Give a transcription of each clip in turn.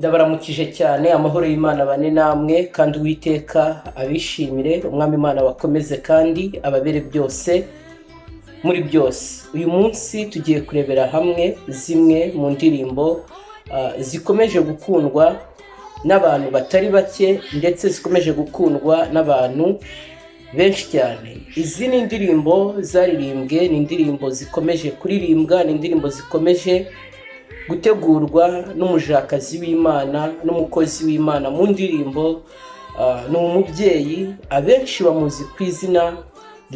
ndabaramukije cyane amahoro y'Imana bane namwe kandi uwiteka abishimire umwami Imana bakomeze kandi ababere byose muri byose. Uyu munsi tugiye kurebera hamwe zimwe mu ndirimbo zikomeje gukundwa n'abantu batari bake ndetse zikomeje gukundwa n'abantu benshi cyane. Izi ni indirimbo zaririmbwe, ni indirimbo zikomeje kuririmbwa, ni indirimbo zikomeje gutegurwa n'umujakazi w'Imana n'umukozi w'Imana mu ndirimbo. Ni umubyeyi abenshi bamuzi ku izina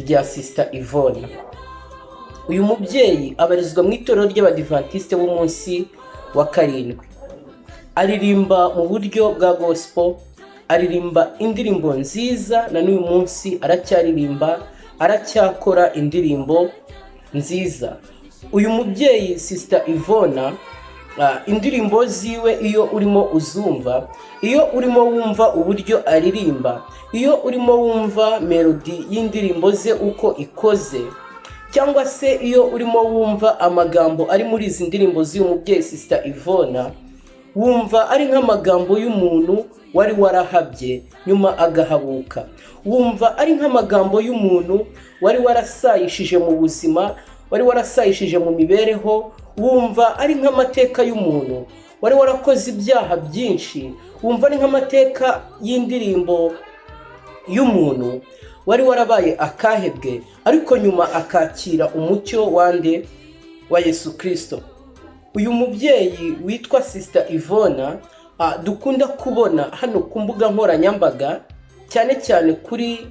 rya Sister Yvonne. Uyu mubyeyi abarizwa mu itorero ry'Abadiventiste b'umunsi wa karindwi. Aririmba mu buryo bwa gospel, aririmba indirimbo nziza, na n'uyu munsi aracyaririmba, aracyakora indirimbo nziza. Uyu mubyeyi Sister Yvonne, indirimbo ziwe iyo urimo uzumva, iyo urimo wumva uburyo aririmba, iyo urimo wumva melody y'indirimbo ze uko ikoze, cyangwa se iyo urimo wumva amagambo ari muri izi ndirimbo z'uyu mubyeyi Sister Yvonne, wumva ari nk'amagambo y'umuntu wari warahabye nyuma agahabuka. Wumva ari nk'amagambo y'umuntu wari warasayishije mu buzima, wari warasayishije mu mibereho. Wumva ari nk'amateka y'umuntu wari warakoze ibyaha byinshi. Wumva ari nk'amateka y'indirimbo y'umuntu wari warabaye akahebwe ariko nyuma akakira umucyo wande wa Yesu Kristo. Uyu mubyeyi witwa Sister Yvonne dukunda kubona hano ku mbuga nkoranyambaga, cyane cyane kuri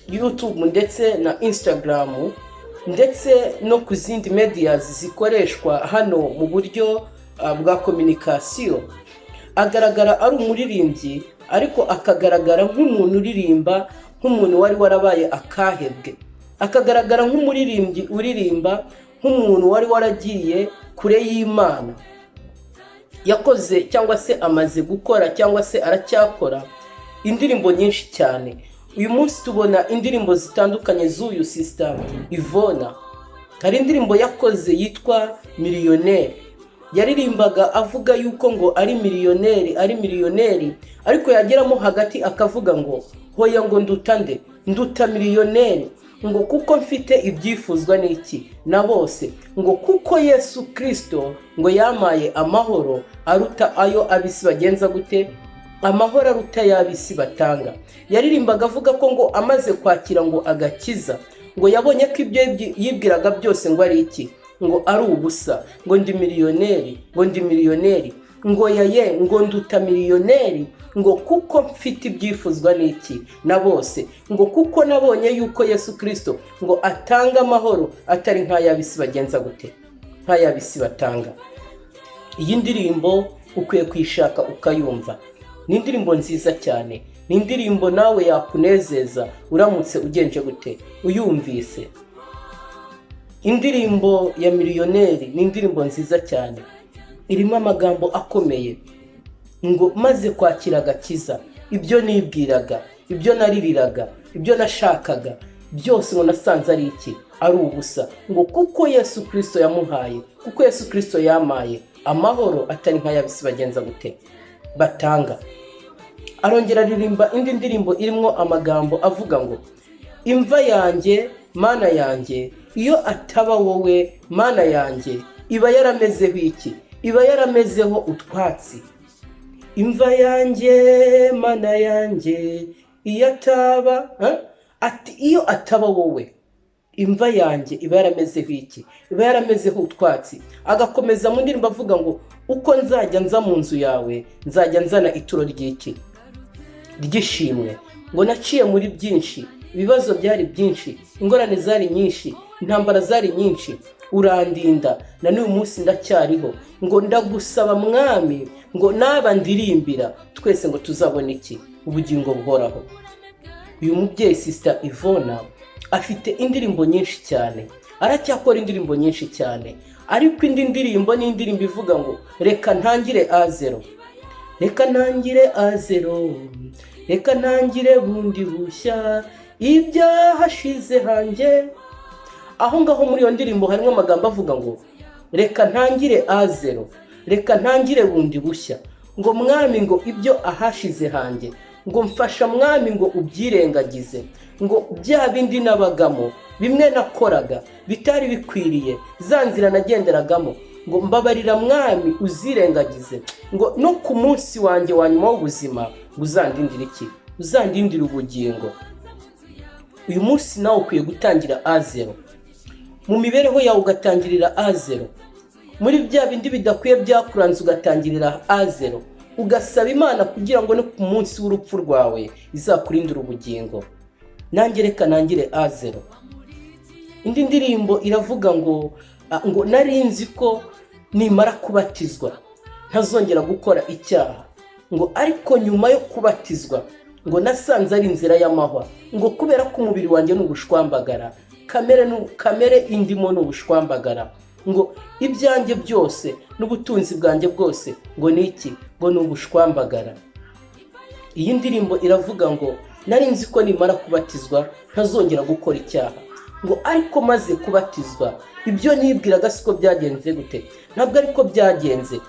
YouTube ndetse na Instagram ndetse no ku zindi medias zikoreshwa hano mu buryo bwa communication. Agaragara ari umuririmbyi ariko akagaragara nk'umuntu uririmba, nk'umuntu wari warabaye akahebwe. Akagaragara nk'umuririmbyi uririmba nk'umuntu wari waragiye kure y'Imana. Yakoze cyangwa se amaze gukora cyangwa se aracyakora indirimbo nyinshi cyane. Uyu munsi tubona indirimbo zitandukanye z'uyu Sister Yvonne. Hari indirimbo yakoze yitwa Miliyoneri. Yaririmbaga avuga yuko ngo ari miliyoneri, ariko yageramo hagati akavuga ngo hoya ngo ndutande, nduta miliyoneri, ngo kuko mfite ibyifuzwa n'iki na bose, ngo kuko Yesu Kristo ngo yamaye amahoro aruta ayo abisi bagenza gute, amahoro aruta y'abisi batanga. Yaririmbaga avuga ko ngo amaze kwakira ngo agakiza, ngo yabonye ko ibyo yibwiraga byose ngo ari iki, ngo ari ubusa, ngo ndi miliyoneri, ngo yaye ngo nduta miliyoneri, ngo kuko mfite ibyifuzwa n'iki na bose, ngo kuko nabonye yuko Yesu Kristo ngo atanga amahoro atari nk'ayabisi bagenza gute, nk'ayabisi batanga. Iyi ndirimbo ukwiye kwishaka ukayumva. Ni indirimbo nziza cyane, ni indirimbo nawe yakunezeza uramutse ugenje gute uyumvise. Indirimbo ya Miliyoneri ni indirimbo nziza cyane, irimo amagambo akomeye ngo maze kwakira agakiza, ibyo nibwiraga, ibyo naririraga, ibyo nashakaga byose ngo nasanze ari iki, ari ubusa, ngo kuko Yesu Kristo yamuhaye, kuko Yesu Kristo yamaye amahoro atari nk'ayabisi bagenza gute batanga. Arongera aririmba indi ndirimbo irimo amagambo avuga ngo imva yanjye Mana yanjye, iyo ataba wowe Mana yanjye iba yaramezeho iki, iba yaramezeho utwatsi. Imva yanjye Mana yanjye iyo ataba ati iyo ataba wowe imva yanjye iba yaramezeho iki, iba yaramezeho utwatsi. Agakomeza mu ndirimbo avuga ngo uko nzajya nza mu nzu yawe nzajya nzana ituro ry'iki, ry'ishimwe. Ngo naciye muri byinshi, ibibazo byari byinshi, ingorane zari nyinshi, intambara zari nyinshi, urandinda na n'uyu munsi ndacyariho. Ngo ndagusaba mwami ngo naba ndirimbira twese ngo tuzabona iki, ubugingo buhoraho. Uyu mubyeyi Sister Yvonne afite indirimbo nyinshi cyane, aracyakora indirimbo nyinshi cyane, ariko indi ndirimbo ni indirimbo ivuga ngo reka ntangire A0, reka ntangire A0, reka ntangire bundi bushya, ibyahashize hanjye. Aho ngaho muri iyo ndirimbo harimo amagambo avuga ngo reka ntangire A0, reka ntangire bundi bushya, ngo mwami ngo ibyo ahashize hanjye, ngo mfasha mwami ngo ubyirengagize, ngo bya bindi nabagamo bimwe nakoraga bitari bikwiriye, za nzira nagenderagamo, ngo mbabarira mwami uzirengagize, ngo no ku munsi wanjye wa nyuma w'ubuzima uzandindira iki? Uzandindira ubugingo. Uyu munsi nawe ukwiye gutangira A0 mu mibereho yawe, ugatangirira A0 muri bya bindi bidakwiye byakuranze, ugatangirira A0 ugasaba Imana kugira ngo no ku munsi w'urupfu rwawe izakurindira ubugingo. Nanjye reka nangire A0. Indi ndirimbo iravuga ngo nari nzi ko nimara kubatizwa ntazongera gukora icyaha, ngo ariko nyuma yo kubatizwa ngo nasanze ari inzira y'amahwa, ngo kubera ko umubiri wanjye n'ubushwambagara, kamere indimo n'ubushwambagara, ngo ibyanjye byose n'ubutunzi bwanjye bwose ngo ni iki? Ngo ni ubushwambagara. Iyi ndirimbo iravuga ngo nari nzi ko nimara kubatizwa ntazongera gukora icyaha, ngo ariko maze kubatizwa ibyo nibwiraga siko byagenze gute? Ntabwo ariko byagenze.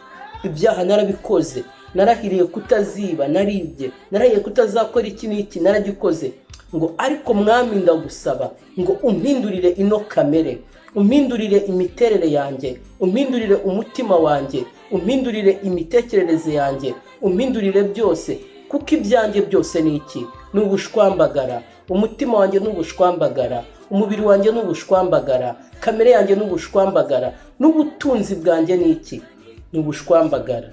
Ibyaha narabikoze, narahiriye kutaziba, naribye, narahiye kutazakora iki n'iki, naragikoze. Ngo ariko mwami ndagusaba ngo umpindurire ino kamere, umpindurire imiterere yanjye, umpindurire umutima wanjye, umpindurire imitekerereze yanjye, umpindurire byose, kuko ibyanjye byose ni iki? Ni ubushwambagara. Umutima wanjye n'ubushwambagara, umubiri wanjye n'ubushwambagara, kamere yanjye n'ubushwambagara, n'ubutunzi bwanjye ni iki? Ni ubushwambagara.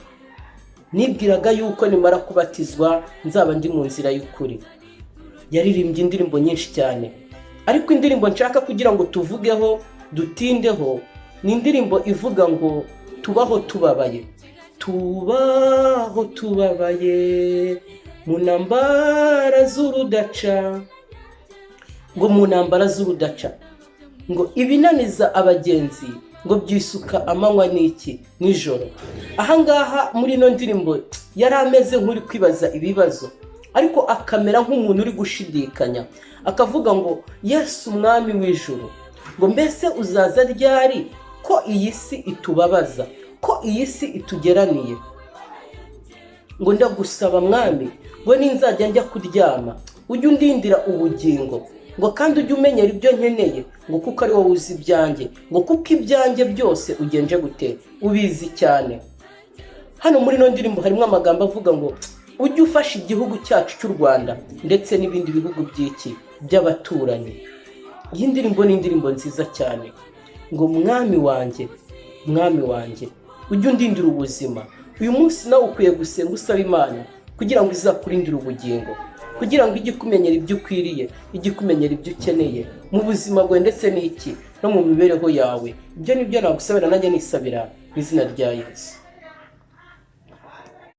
Nibwiraga yuko nimara kubatizwa nzaba ndi mu nzira y'ukuri. Yaririmbye indirimbo nyinshi cyane, ariko indirimbo nshaka kugira ngo tuvugeho dutindeho ni indirimbo ivuga ngo tubaho tubabaye. Tubaho tubabaye mu ntambara z'urudaca, ngo mu ntambara z'urudaca, ngo ibinaniza abagenzi ngo byisuka amanywa n'iki? Nijoro. Ahangaha muri ino ndirimbo yari ameze nk'uri kwibaza ibibazo, ariko akamera nk'umuntu uri gushidikanya, akavuga ngo Yesu umwami w'ijuru, ngo mbese uzaza ryari ko iyi si itubabaza, ko iyi si itugeraniye? Ngo ndagusaba mwami ngo ninzajya njya kuryama ujye undindira ubugingo, ngo kandi ujye umenyera ibyo nkeneye, ngo kuko ari wowe uzi ibyanjye, ngo kuko ibyanjye byose ugenje gute? Ubizi cyane. Hano muri ino ndirimbo harimo amagambo avuga ngo ujye ufasha igihugu cyacu cy'u Rwanda ndetse n'ibindi bihugu by'iki by'abaturanyi. Iyi ndirimbo ni indirimbo nziza cyane, ngo mwami wanjye, mwami wanjye ujye undindira ubuzima. Uyu munsi nawe ukwiye gusenga usaba Imana kugira ngo izakurindire ubugingo, kugira ngo ijye kumenyera ibyo ukwiriye, ijye kumenyera ibyo ukeneye mu buzima bwawe ndetse n'iki no mu mibereho yawe. Ibyo nibyo nagusabira, nanjye nisabira mu izina rya Yesu.